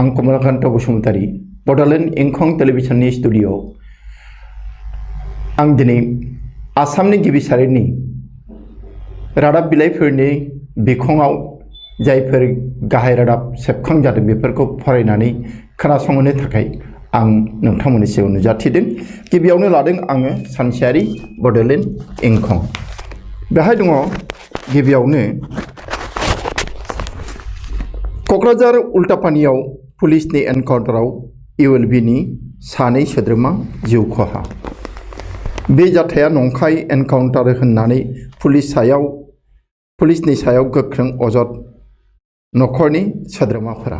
आं कमलाकान्त बसुमतारी बड'लेण्ड इंखं टेलिभिजननि स्टुडिअ आं दिनै आसामनि गिबि सारिनि रादाब बिलाइफोरनि बिखंआव जायफोर गाहाय रादाब सेबखांजादों बेफोरखौ फरायनानै खोनासंनो थाखाय आं नोंथांमोननि सिगाङाव नुजाथिदों। गिबियावनो लादों आङो सानसेयारि बड'लेण्ड इंखं। बेहाय दङ गिबियावनो क'क्राझार उल्टापानियाव पुलिसनि एनकाउन्टाराव ULB-नि सानै सोद्रोमा जिउ खहा। बे जाथाया नंखाय एनकाउन्टार होननानै पुलिसनि सायाव गोख्रों अजद नखरनि सोद्रोमाफोरा।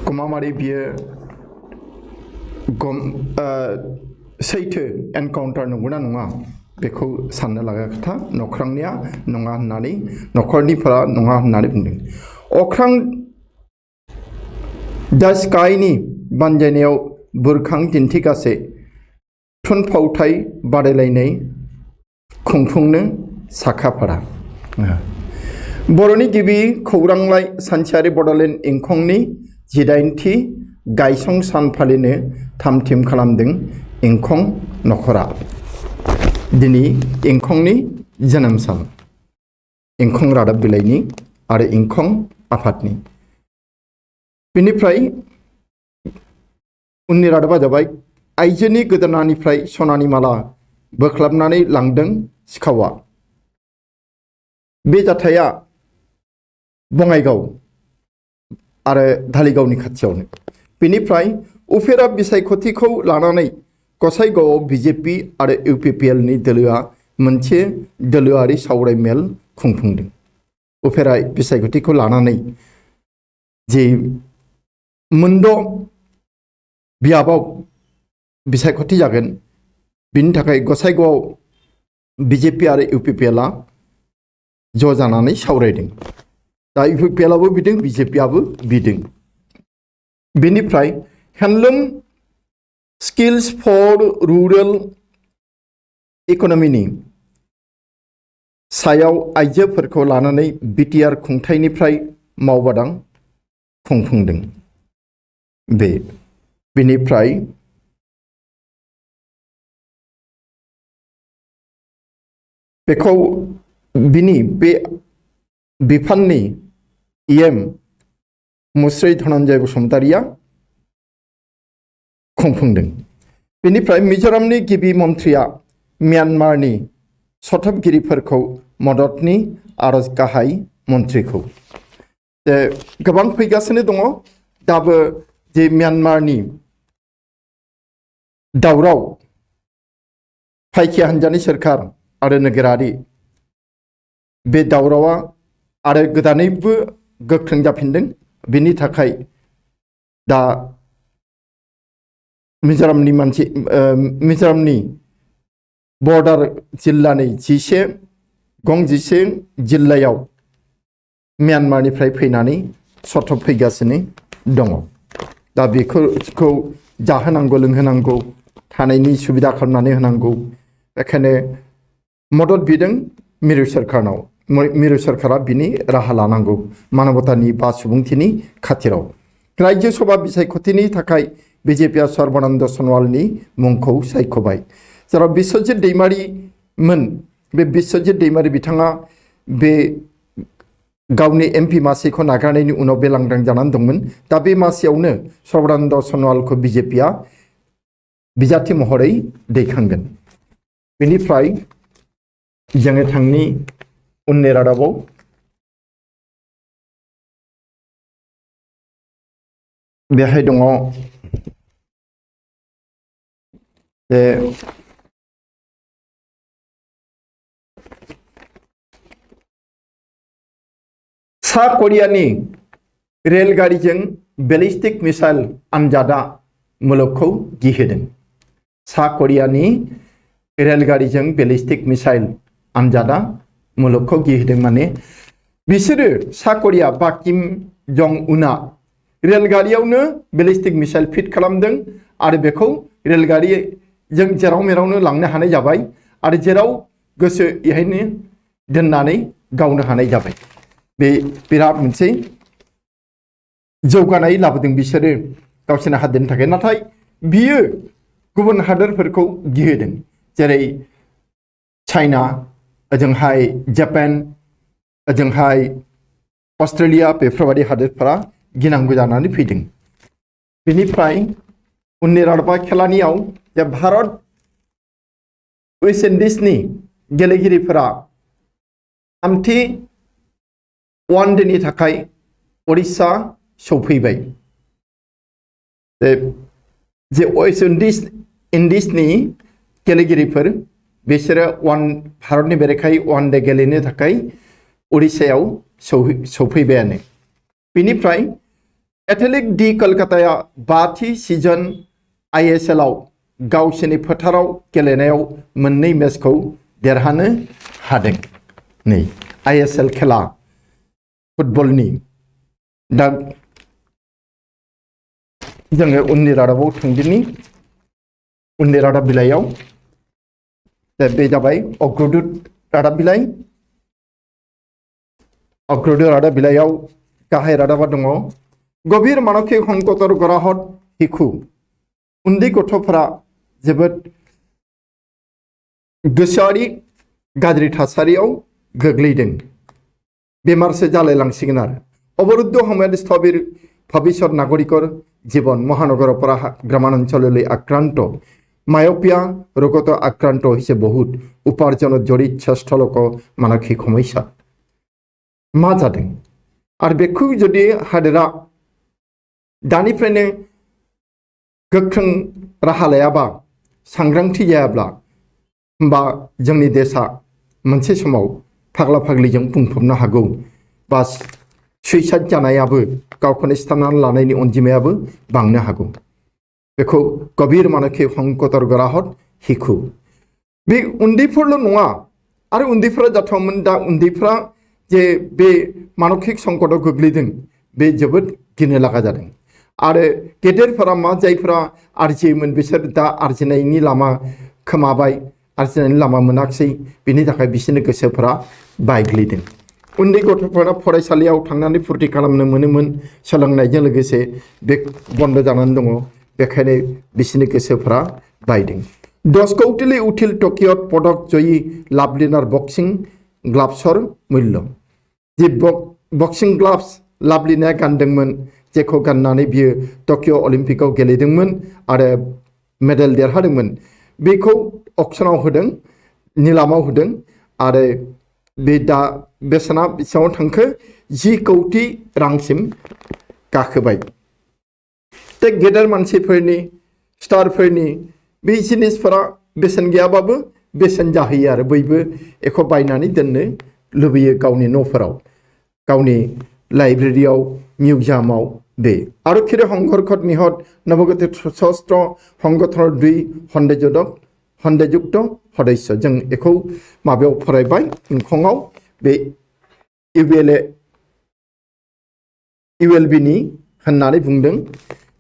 गमामारै बियो सैथो एनकाउन्टार नंगौना नङा बेखौ साननो लागा खोथा। नख्रांनिया नङा होननानै नखरनिफोरा नङा होननानै बुंदों। अख्रां दा स्काइनि बानजायनायाव बुरखां दिन्थिगासे थुनफावथाय बादायलायनाय खुंफुंनो साखाफारा। बर'नि गिबि खौरांलाइ सानसेयारि बड'लेण्ड इंखंनि 18थि गायसं सान फालिनो थामथिम खालामदों इंखं नखरा। दिनै इंखंनि जोनोम सान, इंखं रादाब बिलाइनि आरो इंखं आफादनि। बेनिफ्राय उननि रादाबा जाबाय आइजोनि गोदोनानिफ्राय सनानि माला बोख्लाबनानै लांदों सिखावा। बे जाथाया बङाइगाव आरो धालिगावनि खाथियावनो। बेनिफ्राय उफेरा बिसायख'थिखौ लानानै गसाइगावआव BJP आरो UPPLनि दोलोआ मोनसे दोलोआरि सावरायमेल खुंफुंदों। उफेरा बिसायख'थिखौ लानानै जे मोनद' बियाबाव बिसायख'थि जागोन, बिनि थाखाय गसाइगावआव BJP आरो UPPLआ ज' जानानै सावरायदों। दा UPPLआबो बिदों, BJPआबो बिदों। बेनिफ्राय हेन्डलुम स्किल्स फर रुरेल इक'नमिनि सायाव आइजोफोरखौ लानानै BTR खुंथायनिफ्राय मावबादां खुंफुंदों। बेनिफ्राय बेखौ बिनि बे बिफाननि EM मुस्रि धनन्जय बसुमतारिया खुंफुंदों। बेनिफ्राय मिज'रामनि गिबि मन्थ्रिया म्यानमारनि सथबगिरिफोरखौ मददनि आरज गाहाय मन्थ्रिखौ। गोबां फैगासिनो दङ। दाबो जे म्यानमारनि दावराव फायखि हान्जानि सोरखार आरो नोगोरारि, बे दावरावा आरो गोदानैबो गोख्रों जाफिनदों। बिनि थाखाय दा मिज'रामनि बर्डार जिल्लानि 11 जिल्लायाव म्यानमारनिफ्राय फैनानै सथब फैगासिनो दङ। दा बेखौ जाहोनांगौ, लोंहोनांगौ, थानायनि सुबिदा खालामनानै होनांगौ। बेखायनो मदद बिदों मिरु सोरखारनाव। मिरु सोरखारा बिनि राहा लानांगौ मानबतानि बा सुबुंथिनि खाथिराव। रायजो सभा बिसायख'थिनि थाखाय BJPआ सर्बानन्द सन'वालनि मुंखौ सायख'बाय। जेराव बिश्वजित दैमारिमोन, बे बिश्वजित दैमारि बिथाङा बे गावनि MP मासिखौ नागारनायनि उनाव बे लांदां जानानै दंमोन। दा बे मासियावनो सर्बानन्द सन'वालखौ BJPआ बिजाथि महरै दैखांगोन। बेनिफ्राय जोङो थांनि उननि रादाबाव। बेहाय दङ जे सा करियानि रेलगारिजों बेलिस्टिक मिसाइल आनजादा मुलुगखौ गिहोदों। सा करियानि रेलगारिजों बेलिस्टिक मिसाइल आनजादा मुलुगखौ गिहोदों। माने बिसोरो सा करिया बा किम जं उनआ रेलगारियावनो बेलिस्टिक मिसाइल फिट खालामदों आरो बेखौ रेलगारिजों जेराव मेरावनो लांनो हानाय जाबाय आरो जेराव गोसो बेहायनो दोननानै गावनो हानाय जाबाय। बे बिराद मोनसे जौगानाय लाबोदों बिसोरो गावसोरनि हादोरनि थाखाय नाथाय बियो गुबुन हादोरफोरखौ गिहोदों जेरै चाइना ओजोंहाय जापान ओजोंहाय अस्ट्रेलिया बेफोरबायदि हादोरफोरा गिनांगौ जानानै फैदों बेनिफ्राय उननि रादाबा खेलानियाव जे भारत वेस्ट इंडिजनि गेलेगिरिफोरा थामथि वान डेनि थाखाय उड़िष्या सौफैबाय जे वेस्ट इंडिजनि गेलेगिरिफोर बिसोरो भारतनि बेरेखायै वान डे गेलेनो थाखाय उड़िष्यायाव सौफैबायानो बेनिफ्राय एथलेटिक डी कलकाताया 5थि सिजन ISL आव गावसोरनि फोथाराव गेलेनायाव मोननै मेचखौ देरहानो हादों नै ISL खेला फुटबलनि दा जोङो उननि रादाबाव थांदिनि उननि रादाब बिलाइयाव बे जाबाय अग्रदूत रादाब बिलाइ अग्रदूत रादाब बिलाइयाव गाहाय रादाबा दङ गभीर मानसिक संकटर गराहत हिखु उन्दै गथ'फोरा जोबोद गोसोआरि गाज्रि थासारियाव गोग्लैदों बेमारसो जालायलांसिगोन आरो अबरुद्ध সময়ত স্থবির ভবিষ্যৎ নাগরিকর জীবন মহানগর পৰা গ্রামাঞ্চললৈ আক্রান্ত মায়োপিয়া ৰোগত আক্রান্ত হৈছে বহুত উপার্জনত জড়িত ষষ্ঠ লোক মানসিক সমস্যা मा जादों आरो बेखौ जुदि हादोरा दानिफ्रायनो गोख्रों राहा लायाबा सांग्रांथि जायाब्ला होमबा जोंनि देशा मोनसे समाव फाग्ला फाग्लिजों बुंफबनो हागौ बा सुइसाइड जानायाबो गावखौनो सिथारनानै लानायनि अनजिमायाबो बांनो हागौ बेखौ गभीर मानसिक संकटर गराहत हिखु बे उन्दैफोरल' नङा आरो उन्दैफोरा जाथावमोन दा उन्दैफोरा जे बे मानसिक संकटाव गोग्लैदों बे जोबोद गिनो लागा जादों आरो गेदेरफोरा मा जायफोरा आरजियोमोन बिसोर दा आरजिनायनि लामा खोमाबाय आरजिनायनि लामा मोनाखिसै बिनि थाखाय बिसोरनि गोसोफोरा बायग्लिदों उन्दै गथ'फोरा फरायसालियाव थांनानै फुरथि खालामनो मोनोमोन सोलोंनायजों लोगोसे बे बन्द जानानै दङ बेखायनो बिसोरनि गोसोफोरा बायदों 10 कौटिली उथिल टकियत पदक जयी लाभलिनार बक्सिं ग्लाभसर मूल्य जे बक्सिं ग्लाभस लाभलिनाया गानदोंमोन जेखौ गाननानै बियो टकिय' अलिम्पिकआव गेलेदोंमोन आरो मेडेल देरहादोंमोन बेखौ अक्सनाव होदों निलामाव होदों आरो बे दा बेसेना बेसेबां थांखो 10 कौटि रांसिम गाखोबाय दा गेदेर मानसिफोरनि स्टारफोरनि बे जिनिसफोरा बेसेन गैयाबाबो बेसेन जाहैयो आरो बयबो एखौ बायनानै दोननो लुबैयो गावनि न'फोराव गावनि लाइब्रेरियाव मिउजियामाव बे आरो खेरे সংঘর্ষত নিহত নৱগঠিত সশস্ত্ৰ সংগঠনৰ 2 সন্দেহযুক্ত সদস্য जों एखौ माबायाव फरायबाय इंखङाव बे ULB नि होननानै बुंदों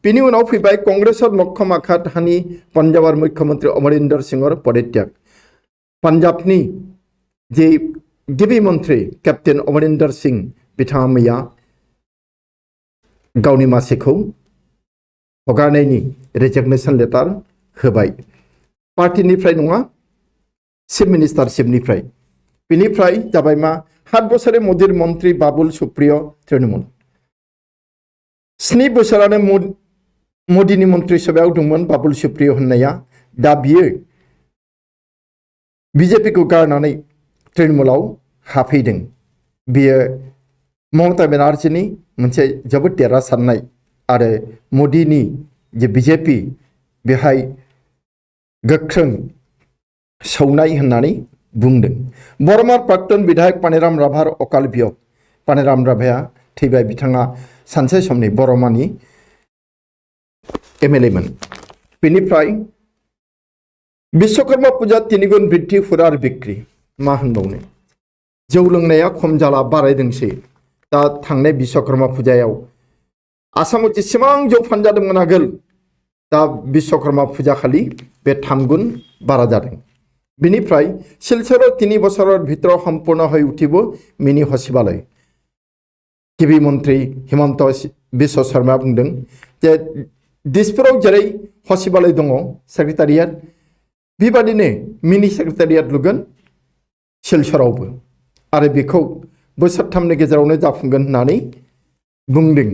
बिनि उनाव फैबाय कंग्रेसर मक्खम आघात हानि पान्जाबर मुख्यमंत्री अमरिंदर सिंहर पदत्याग पान्जाबनि जे गिबि मन्त्री केप्टेन अमरिंदर सिंह बिथाङा मैया गावनि मासिखौ हगारनायनि रेजिगनेशन लेटार होबाय पार्टीनिफ्राय नङा चिफ मिनिस्टारशिपनिफ्राय बिनिफ्राय जाबाय मा 7 बोसोरे मोदीर मन्त्री बाबुल सुप्रिय तृणमूल 7 बोसोरानो मोदीनि मन्त्री सभायाव दंमोन बाबुल सुप्रिय होननाया दा बियो बीजेपी को गारनानै तृणमूलाव हाबफैदों बियो ममता बेनार्जीनि मोनसे जोबोद देरहासारनाय आरो मोदीनि जे बीजेपी बेहाय गोख्रों सौनाय होननानै बुंदों बरमार प्राक्तन विधायक पानेराम राभार अकाल वियोग पानेराम राभाया थैबाय बिथाङा सानसे समनि बरमानि MLA मोन बेनिफ्राय विश्वकर्मा पूजा 3 गुन बृद्धि फुरार बिक्री मा होनबावनो जौ लोंनाया खम जाला बारायदोंसै दा थांनाय विश्वकर्मा पूजायाव आसामाव जेसेबां जौ फानजादोंमोन आगोल दा विश्वकर्मा पूजा खालि बे 3 गुन बारा जादों बिनिफ्राय शिलचराव 3 বছৰৰ ভিতৰত সম্পূৰ্ণ হৈ উঠিব মিনি সচিবালয় गिबि मन्त्रि हिमन्त बिश्व शर्मा बुंदों जे दिसपुराव जेरै हसिबालय दङ सेक्रेटारियेट बेबादिनो मिनि सेक्रेटारियेट लुगोन सिलचरावबो आरो बेखौ बोसोरथामनि गेजेरावनो जाफुंगोन होननानै बुंदों।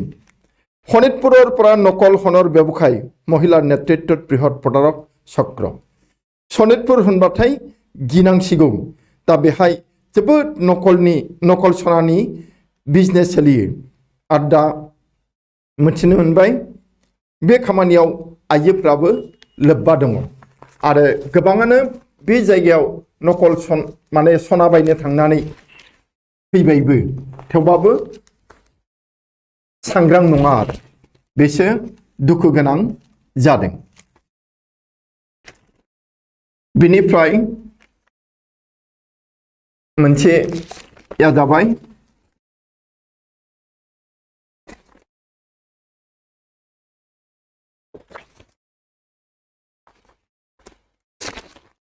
शनितपुरर পৰা नकल हनर व्यवसाय महिला नेतृत्वत बृहत प्रतारक चक्र शनितपुर होनबाथाय गिनांसिगौ दा बेहाय जोबोद नकल सनानि बिजनेस सोलियो आरो दा मिथिनो मोनबाय बे खामानियाव आइजोफ्राबो लोब्बा दङ आरो गोबाङानो बे जायगायाव नकल माने सना बायनो थांनानै फैबायबो थेवबाबो सांग्रां नङा आरो बेसो दुखु गोनां जादों। बिनिफ्राय मोनसे जाबाय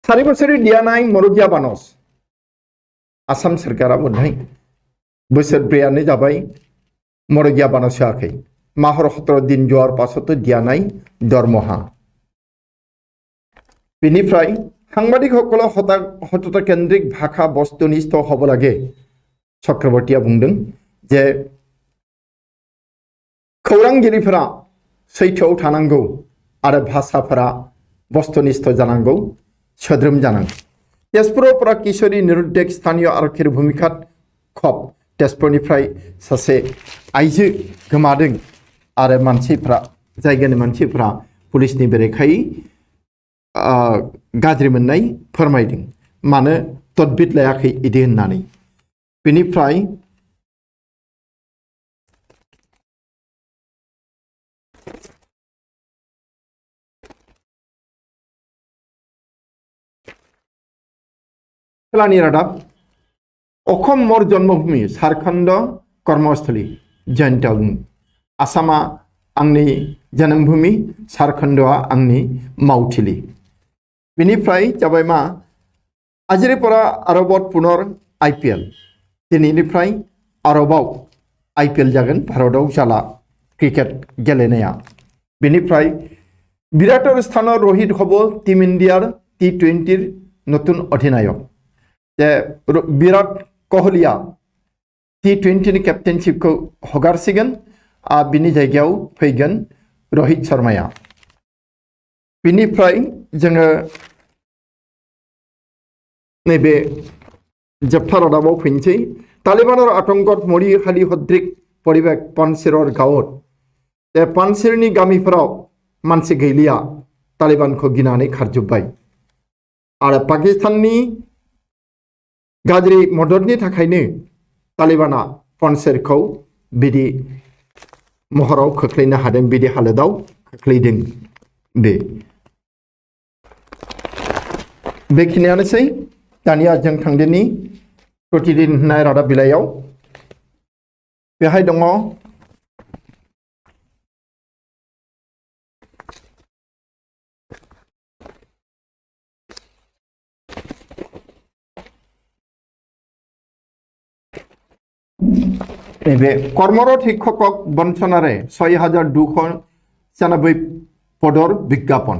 सारि बोसोर दियानाय मरुगिया बानस आसाम सरकारा बोनहाय बोसोरब्रैयानो जाबाय मरुगिया बानस होआखै माहर 17 दिन जोर पाছত दियानाय दरमहा बेनिफ्राय সাংবাদিক সকল হততা কেন্দ্রিক ভাষা বস্তুনিষ্ঠ হব লাগে चक्रवर्तीया बुंदों जे खौरांगिरिफोरा सैथोआव थानांगौ आरो भाषाफोरा बस्तुनिष्ठ जानांगौ सोद्रोम जानांगौ। तेजपुराव परा किशोरी निरुद्देक स्थानीय आरक्षीर भूमिकात खब तेजपुरनिफ्राय सासे आइजो गोमादों आरो मानसिफ्रा जायगानि मानसिफ्रा पुलिसनि बेरेखायै गाज्रि मोननाय फोरमायदों मानो तदबिद लायाखै इदि होननानै। बेनिफ्राय खोलानि रादाब अखम मोर जन्मभूमि झारखंड कर्मस्थली जयन्त आसामा आंनि जोनोमभूमि झारखंडआ आंनि मावथिलि। बेनिफ्राय जाबाय मा आजिरिपरा आरबत पुनर IPL दिनैनिफ्राय आरबाव IPL जागोन भारतआव जाला क्रिकेट गेलेनाया। बेनिफ्राय बिराटर स्थानाव रोहित हब टीम इंडियार T20 नतुन अधिनायक जे विराट कोहलिया T20 कैप्टेनशिप को हगारसिगोन बिनि जायगायाव फैगोन रोहित शर्माया। बिनिफ्राय जोङो नैबे जोबथा रादाबाव फैनोसै तालिबानर आतंकत मरि हालि हद्रिक परिबेक पानसिरर गावत जे पानसिरनि गामिफोराव मानसि गैलिया तालिबानखौ गिनानै खारजोब्बाय आरो पाकिस्ताननि गाज्रि मददनि थाखायनो तालिबाना पानसिरखौ बिदि महराव खोख्लैनो हादों बिदि हालोदाव खोख्लैदों। बेखिनियानोसै दानिया जों थांदिनि प्रतिदिन होननाय रादाब बिलाइयाव बेहाय दङ नैबे कर्मरत शिक्षকক बंचनारे 6296 पदर विज्ञापन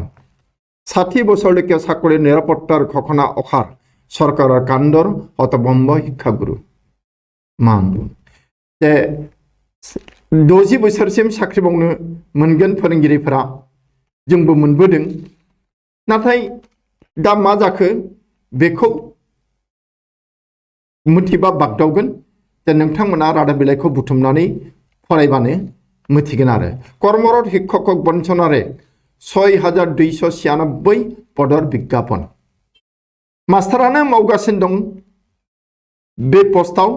60 বছৰলৈকে চাকৰি নিৰাপত্তাৰ ঘোষণা অখাৰ सरकारा कान्दर हतबम्ब शिक्षागुरु मान जे 60 बोसोरसिम साख्रि मावनो मोनगोन फोरोंगिरिफोरा जोंबो मोनबोदों नाथाय दा मा जाखो बेखौ मिथिबा बागदावगोन जे नोंथांमोना रादाब बिलाइखौ बुथुमनानै फरायबानो मिथिगोन आरो कर्मरत शिक्षকক बंचनारे 6296 पदर विज्ञापन मास्टारानो मावगासिनो दं बे पस्टआव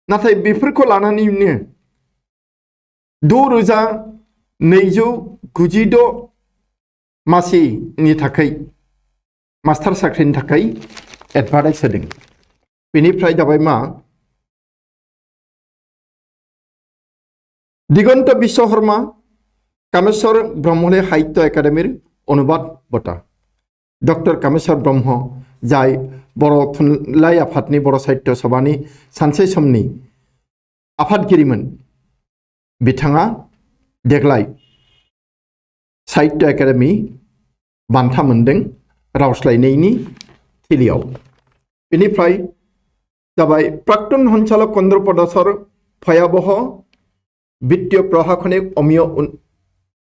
नाथाय बेफोरखौ लानानैनो 6296 मासिनि थाखाय मास्टार साख्रिनि थाखाय एडभार्टाइज होदों। बेनिफ्राय जाबाय मा दिगन्त विश्वकर्मा कामेश्वर ब्रह्मले साहित्य एकाडेमिर अनुबाद बटा डक्टर कामेश्वर ब्रह्म जाय बर' थुनलाइ आफादनि बर' साहित्य सभानि सानसे समनि आफादगिरिमोन बिथाङा देग्लाय साहित्य एकाडेमि बान्था मोनदों रावस्लायनायनि थिलियाव। बेनिफ्राय जाबाय प्राक्तन सञ्चालक अन्ध्र प्रदेशर भयाबह वित्तीय प्रशासनिक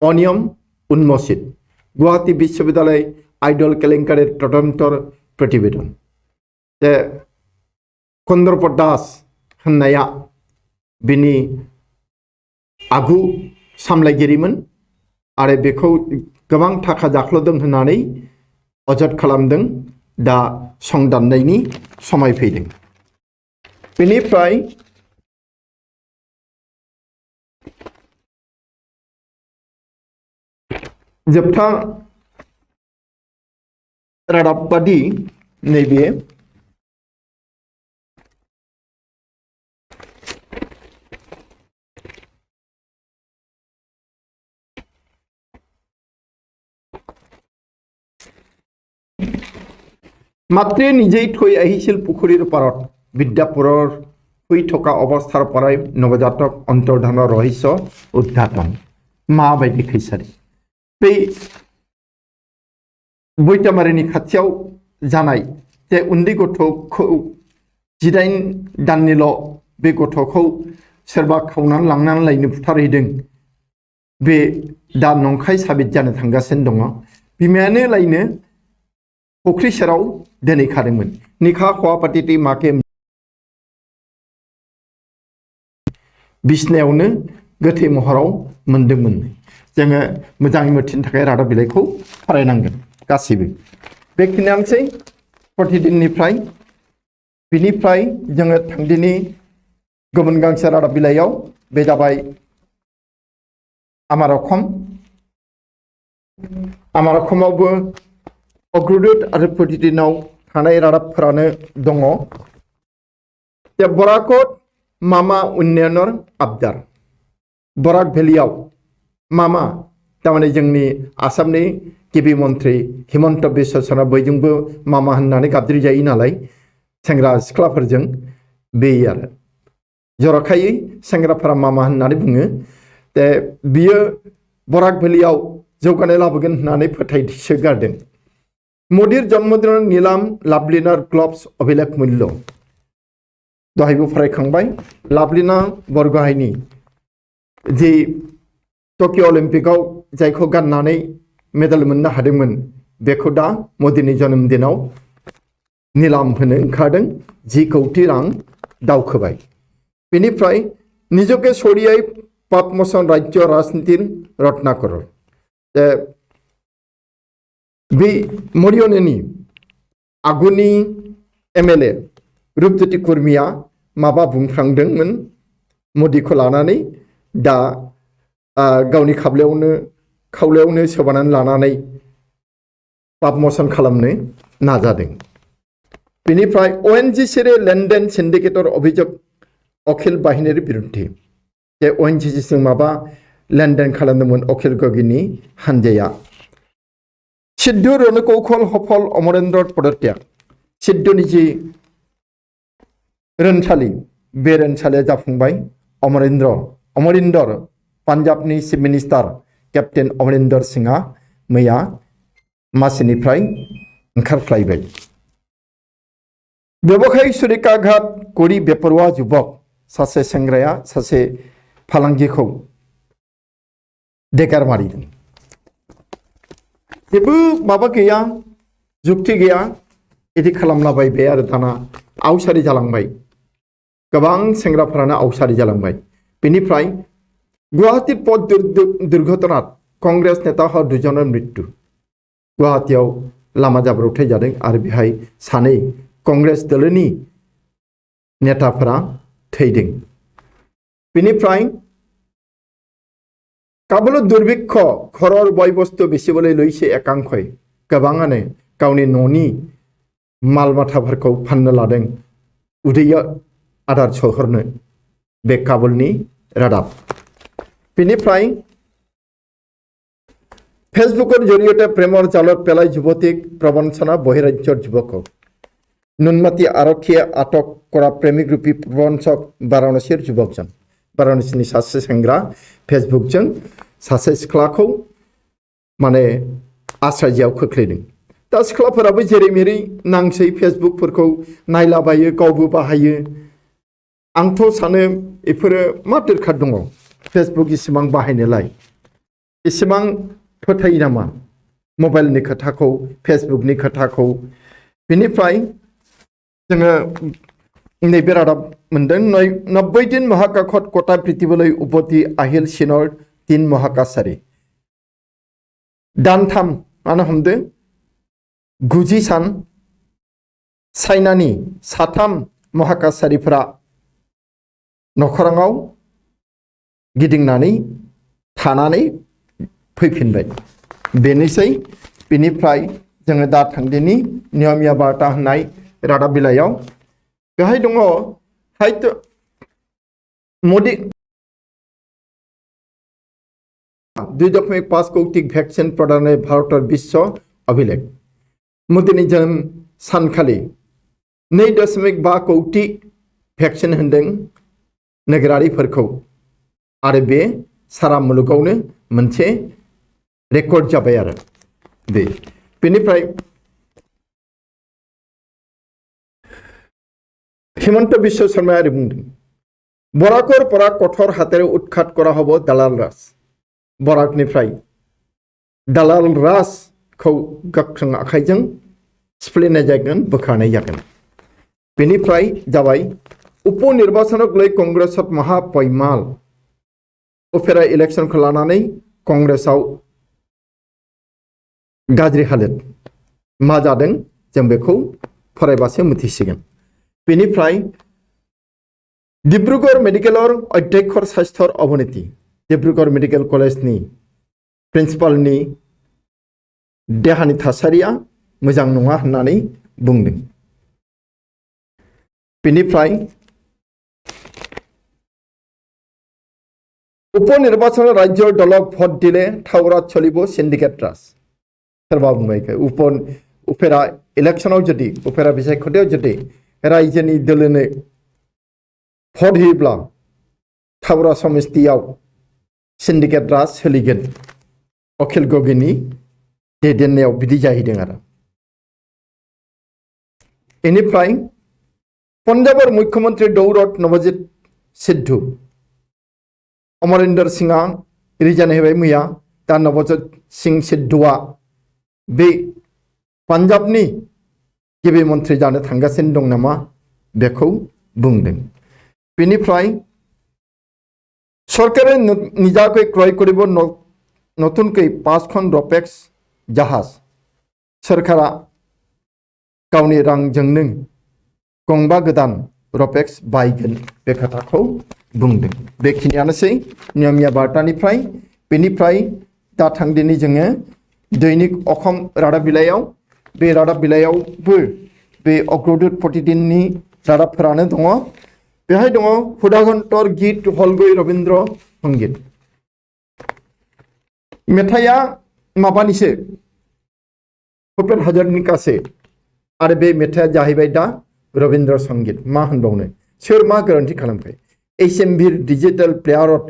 अनियम उन्मोचित गुवाहाटी विश्वविद्यालय आइडल केलेंकारिर तदन्तर प्रतिवेदन। जे कन्द्रप दास होननाया बिनि आगु सामलायगिरिमोन आरो बेखौ गोबां थाखा जाख्ल'दों होननानै अजद खालामदों। दा संदाननायनि समाय फैदों। बेनिफ्राय जोबथा रादाबबादि नैबे मात्रे निजेই থৈ আহিছিল পুখুৰীৰ পাৰত বিদ্যাপুৰৰ শুই থকা অৱস্থাৰ পৰাই নৱজাতক অন্তৰ্ধানৰ ৰহস্য উদ্ঘাটন। माबायदि खैसारि बे बैतामारिनि खाथियाव जानाय जे उन्दै गथ'खौ 18 दाननिल' बे गथ'खौ सोरबा खावनानै लांनानै लायनो बुथारहैदों। बे दा नंखाय साबित जानो थांगासिनो दङ। बिमायानो लायनो फुख्रि सेराव दोनहैखादोंमोन। निखा खवा पाटिति माके बिसनायावनो गोथै महराव मोनदोंमोन। जोङो मोजाङै मिथिनो थाखाय रादाब बिलाइखौ फरायनांगोन गासैबो। बेखिनियानोसै प्रतिदिननिफ्राय। बिनिफ्राय जोङो थांदिनि गुबुन गांसे रादाब बिलाइयाव। बे जाबाय आमार अखम। आमार अखमावबो अग्रदूत आरो प्रतिदिनाव थानाय रादाबफोरानो दङ। जे बराकत मामा उन्नयनर आबदार। बराक भेलियाव मामा तारमाने जोंनि आसामनि गिबि मन्त्रि हिमन्त बिश्व शर्मा बयजोंबो मामा होननानै गाबज्रिजायो नालाय सेंग्रा सिख्लाफोरजों। बे आरो जरखायै सेंग्राफोरा मामा होननानै बुङो। जे बियो बराक भेलियाव जौगानाय लाबोगोन होननानै फोथायसोगारदों। मोदीर जन्मदिनाव नीलाम लाभलिनार ग्लब्स अभिलेख मूल्य। दहायबो फरायखांबाय। लाभलिना बरग'हायनि जि टकिअ अलिम्पिकआव जायखौ गाननानै मेडेल मोननो हादोंमोन बेखौ दा मोदीनि जन्मदिनाव नीलाम होनो ओंखारदों। 10 कौटि रां दावखोबाय। बेनिफ्राय निजके सरियाय पापमोचन राज्य राजनीतिर रत्नाकर। बे मरियनेनि आगुनि एमएलए रूपज्योति कुर्मिया माबा बुंफ्रांदोंमोन मोदीखौ लानानै। दा गावनि खावलायावनो सोबानानै लानानै पाप मोचन खालामनो नाजादों। बेनिफ्राय ओएनजीसी लेनदेन सिन्डिकेटर अभियोग अखिल बाहिनीर बिरुद्धे। जे ओएनजीसी माबा लेनदेन खालामदोंमोन अखिल गगैनि हानजाया। सिद्धु रणकौशल सफल अमरेन्द्र पदत्याग। सिद्धुनि जि रोनसालि बे रोनसालिया जाफुंबाय। अमरिन्दर पान्जाबनि चिफ मिनिस्टार केप्टेन अमरिन्दर सिंहा मैया मासिनिफ्राय ओंखारख्लायबाय। व्यवसायिक सुरिकाघात करि बेपरवा युवक। सासे सेंग्राया सासे फालांगिखौ देगार मारिदों। जेबो माबा गैया जुक्ति गैया इदि खालामलाबायबाय आरो दाना आवसारि जालांबाय। गोबां सेंग्राफोरानो आवसारि जालांबाय। बेनिफ्राय गुवाहाटी पथ दुर्घटनात कांग्रेस नेता 2 जनर मृत्यु। गुवाहाटीयाव लामा जाब्रबथाय जादों आरो बेहाय 2 कांग्रेस दलनि नेताफोरा थैदों। बेनिफ्राय काबुल दुर्भिक्ष घरर बय बस्तु बेसेबोलै लैसे एकांखय। गोबाङानो गावनि न'नि माल माथाफोरखौ फाननो लादों उदै आदार सहरनो। बे काबुलनि रादाब। बेनिफ्राय फेसबुकर जरियते प्रेमर जालत पेलाय युवतीक प्रबंचना बहिराज्यर युवকক। नुनमाती आरक्षीये आटक करा प्रेमिक रूपी प्रबंचक वाराणसीर युवकजन। वाराणसीनि सासे सेंग्रा फेसबुकजों सासे सिख्लाखौ माने आस्राजियाव खोख्लैदों। दा सिख्लाफोराबो जेरै मेरै नांसै फेसबुकफोरखौ नायलाबायो, गावबो बाहायो। आंथ' सानो बेफोरो मा दरखार दङ फेसबुक इसेबां बाहायनोलाय, इसेबां फोथायो नामा मबाइलनि खोथाखौ, फेसबुकनि खोथाखौ। बेनिफ्राय जोङो नैबे रादाब मोनदों, 90 दिन মহাকাশত কটা পৃথিৱীলৈ উভতি আহিল চীনৰ 3 মহাকাশচাৰী। दानथाम मानो हमदो 90 सान चाइनानि 3 महाकाशचारिफोरा नखराङाव गिदिंनानै थानानै फैफिनबाय। बेनोसै बेनिफ्राय जोङो दा थांदिनि नियमिया बार्ता होननाय रादाब बिलाइयाव। बेहाय दङ हायथ' मोदी 2.5 कोटी ভ্যাকসিন प्रदाने भारतर विश्व अभिलेख। मोदीनि जोनोम सानखालि 2.5 कोटी ভ্যাকসিन होनदों नोगोरारिफोरखौ, आरो बे सारा मुलुगावनो मोनसे रेकर्ड जाबाय आरो बेनिफ्राय হিমন্ত বিশ্ব শর্মায় आरो बुंदों, बराकर परा कठोर हातेरे उत्खात करा हबो दालाल राज। बराकनिफ्राय दालाल राजखौ गोख्रों आखाइजों सिफ्लेनाय जागोन, बोखारनाय जागोन। बेनिफ्राय जाबाय उपनिर्वाचनक लै कंग्रेसत महा पैमाल। उफेरा इलेक्शनखौ लानानै कंग्रेसाव गाज्रि हालोद मा जादों जों बेखौ फरायबासो मिथिसिगोन। बेनिफ्राय डिब्रुगढ़ मेडिकेलर अध्यक्षर स्वास्थ्यर अबनति। डिब्रुगढ़ मेडिकल कलेजनि प्रिन्सिपालनि देहानि थासारिया मोजां नङा होननानै बुंदों। बेनिफ्राय उपनिर्वाचन राज्य दलक भट दिले थावरात चलिब सिन्डिकेट राज। सोरबा बुंबाय उफेरा इलेक्शनाव जुदि उफेरा बिसायख'थियाव जुदि रायजोनि दोलोनो भट होयोब्ला थावरा समिस्तियाव सिन्डिकेट राज सोलिगोन। अखिल गगैनि दैदेननायाव बिदि जाहैदों आरो। बेनिफ्राय पंजाबर मुख्यमंत्री दौरत नवजीत सिद्धू। अमरिंदर सिंह रिजाइन होबाय मैया। दा नवजीत सिंह सिद्धूआ बे पान्जाबनि गिबि मन्थ्रि जानो थांगासिनो दं नामा बेखौ बुंदों। बेनिफ्राय सरकारे निजाকৈ ক্ৰয় কৰিব नतुनকৈ 5খন रपेक्स জাহাজ। सोरखारा गावनि रांजोंनो गंबा गोदान रपेक्स बायगोन बे खोथाखौ बुंदों। बेखिनियानोसै नियमिया बार्तानिफ्राय। बेनिफ्राय दा थांदिनि जोङो दैनिक अखम रादाब बिलाइयाव। बे रादाब बिलाइयावबो बे अग्रदूत प्रतिदिननि रादाबफोरानो दङ। बेहाय दङ हुदाघन्टर गीत हलगै रवीन्द्र संगीत। मेथाइया माबानिसो भूपेन हाजरिकासो, आरो बे मेथाइया जाहैबाय दा रवीन्द्र संगीत। मा होनबावनो, सोर मा गोरोन्थि खालामखो। HMV डिजिटल प्लेयारत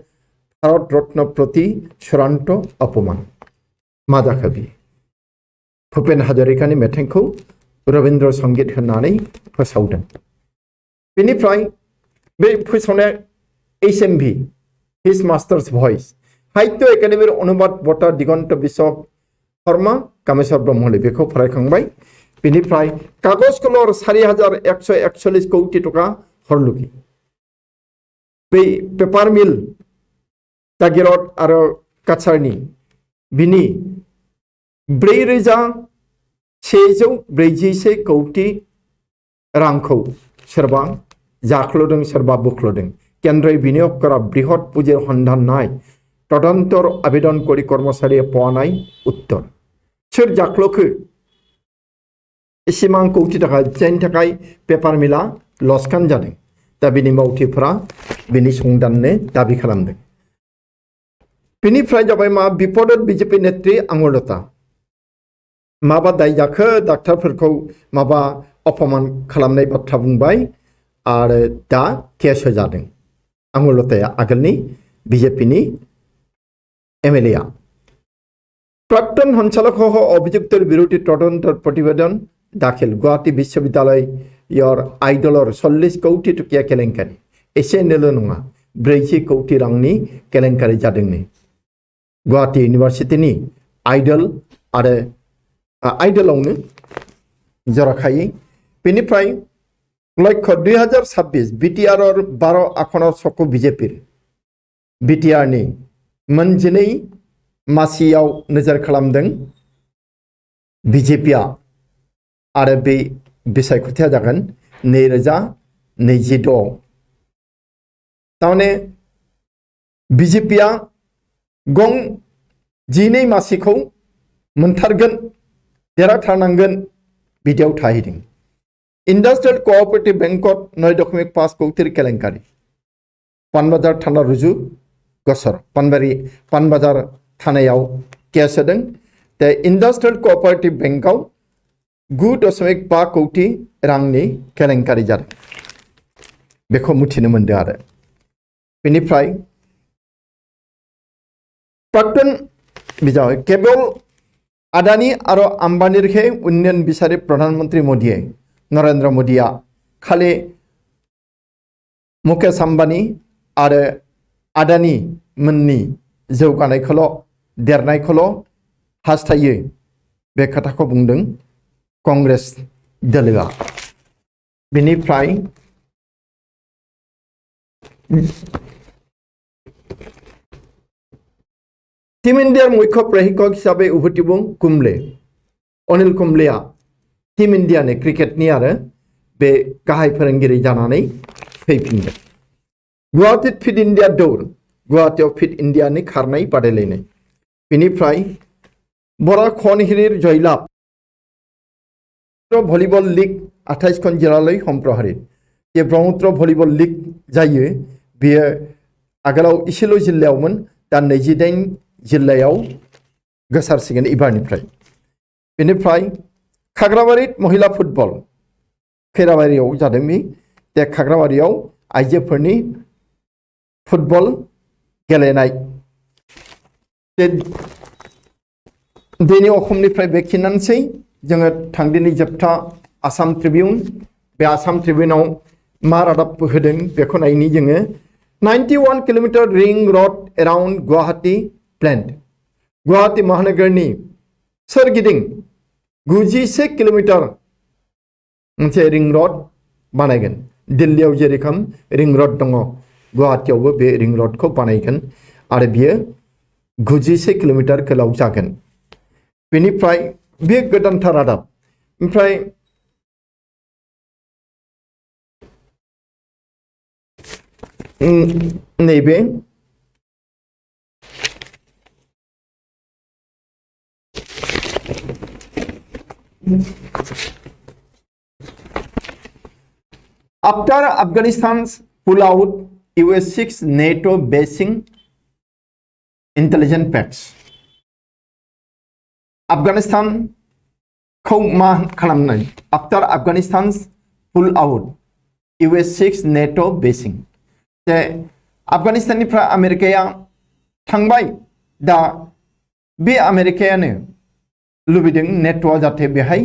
भारत रत्न प्रति चुड़ान्त अपमान। मा जाखो बे भूपेन हाजरिकानि मेथाइखौ रवीन्द्र संगीत होननानै फोसावदों। बेनिफ्राय बे फोसावनाया HMV हिज मास्टार्स भइस साहित्य एकाडेमिर अनुबाद बटा दिगन्त विश्व शर्मा कामेश्वर ब्रह्मले बेखौ फरायखांबाय। बेनिफ्राय कागज कलर 4141 कौटि टका हरलुगि। बे पेपार मिल जागिरद आरो काछारनि बिनि 4141 कौटि रांखौ सोरबा जाख्ल'दों, सोरबा बुख्ल'दों। केन्द्रই বিনিয়োগ করা বৃহৎ পুঁজির সন্ধান নাই, তদন্তৰ আবেদন কৰি কৰ্মচাৰীয়ে পোৱা নাই উত্তৰ। सोर जाख्ल'खो एसेबां कौटि टाका, जायनि थाखाय पेपार मिला लसकान जादों। दा बिनि मावथिफोरा बिनि संदाननो दाबि खालामदों। बेनिफ्राय जाबाय मा बिपदत बिजेपि नेत्री आंगुरलता। माबा दाय जाखो, डाक्टारफोरखौ माबा अपमान खालामनाय बाथ्रा बुंबाय आरो दा केस होजादों। आंगुलताया आगोलनि बीजेपीनि एमएलए प्राक्तन सञ्चालक अभियुक्तर विरुद्धে তদন্ত प्रतिवेदन दाखिल गुवाहाटी विश्वविद्यालय आइडलर 40 कोटी टकिया केलेंकारि एसे नेल नङा 40 कोटी रांनि केलेंकारि जादोंनि गुवाहाटी यूनिवर्सिटीनि आइडल आरो आइडलावनो जराखायै बेनिफ्राय लक्ष्य 2026 बिटिआर 12 आखनाव सक बीजेपी बिटिआर नि मोनजिनै मासियाव नोजोर खालामदों बीजेपीआ आरो बे बिसायख'थिया जागोन 2026 तारमाने बीजेपीआ गं 12 मासिखौ मोनथारगोन देरहाथारनांगोन बिदियाव थाहैदों इंडस्ट्रियल कोऑपरेटिव बैंकत 9.5 कोटी केलेंकारि पानबाजार थाना रुजु गसर पानबाजार थानायाव केस होदों दा इंडस्ट्रियल कोऑपरेटिव बैंकआव 9.5 कोटी रांनि केलेंकारि जादों बेखौ मिथिनो मोनदों आरो बेनिफ्राय प्राक्तन बिजाव केवल आदानी और आम्बानी रे उन्नयन विचारे प्रधानमंत्री मोदी नरेंद्र मोदिया खाली मुकेश आम्बानी और आदानी मोननि जौगानायखौल देरनायखौल हास्थायो बे खोथाखौ बुंदों कांग्रेस दलआ बेनिफ्राय टीम इंडिया मुख्य प्रशिक्षक हिसाबै उभतिबुं कुंबले अनिल कुंबलेआ टीम इंडिया ने क्रिकेटनि आरो बे गाहाय फोरोंगिरि जानानै फैफिनदों गुवाहाटी फिट इंडिया दौर गुवाहाटीआव फिट इंडिया नि खारनाय बादायलायनाय बेनिफ्राय बरा खनहिरिर जयलाभ भलिबल लीग 28 खन जिल्लायै सम्प्रहारित जे ब्रह्मपुत्र भलिबल लीग जायो बेयो आगोलाव इसेल' जिल्लायावमोन दा 28 जिल्लायाव गोसारसिगोन इबारनिफ्राय बेनिफ्राय खाग्राबारि महिला फुटबल खैराबारियाव जादों बे खाग्राबारियाव आइजोफोरनि फुटबल गेलेनाय दिनै अखमनिफ्राय बेखिनियानोसै जोङो थांदिनि जोबथा आसाम ट्रिब्यून बे आसाम ट्रिब्यूनाव मा रादाब होदों बेखौ नायनि जोङो 91 kilometre ring road around Guwahati planned Guwahati महानगरनि सोरगिदिं 91 किलोमीटर मोनसे रिंग रोड बानायगोन दिल्लीयाव जेरखम रिंग रोड दङ गुवाहाटीयावबो बे रिंग रोडखौ बानायगोन आरो बियो 91 किलोमीटर गोलाव जागोन बेनिफ्राय बे गोदानथार रादाब ओमफ्राय नैबे After Afghanistan's pull-out, US-6 NATO basing intelligence pacts. Afghanistan खौ मा खालामनाय After Afghanistan's pull-out, US-6 NATO basing. जे आफगानिस्ताननिफ्राय आमेरिकाया थांबाय दा बे आमेरिकायानो लुबैदों नेट'आ जाहाथे बेहाय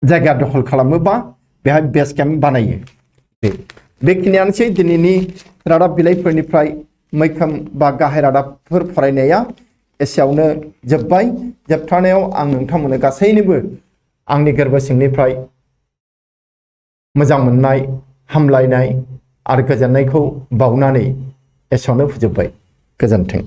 जायगा दखल खालामोबा बेहाय बेस केम्प बानायो बेखिनियानोसै दिनैनि रादाब बिलाइफोरनिफ्राय मैखोम बा गाहाय रादाबफोर फरायनाया एसेयावनो जोब्बाय जोबथारनायाव आं नोंथांमोननो गासैनोबो आंनि गोरबो सिंनिफ्राय मोजां मोननाय हामलायनाय आरो गोजोननायखौ बावनानै एसेयावनो फोजोबबाय गोजोन्थों।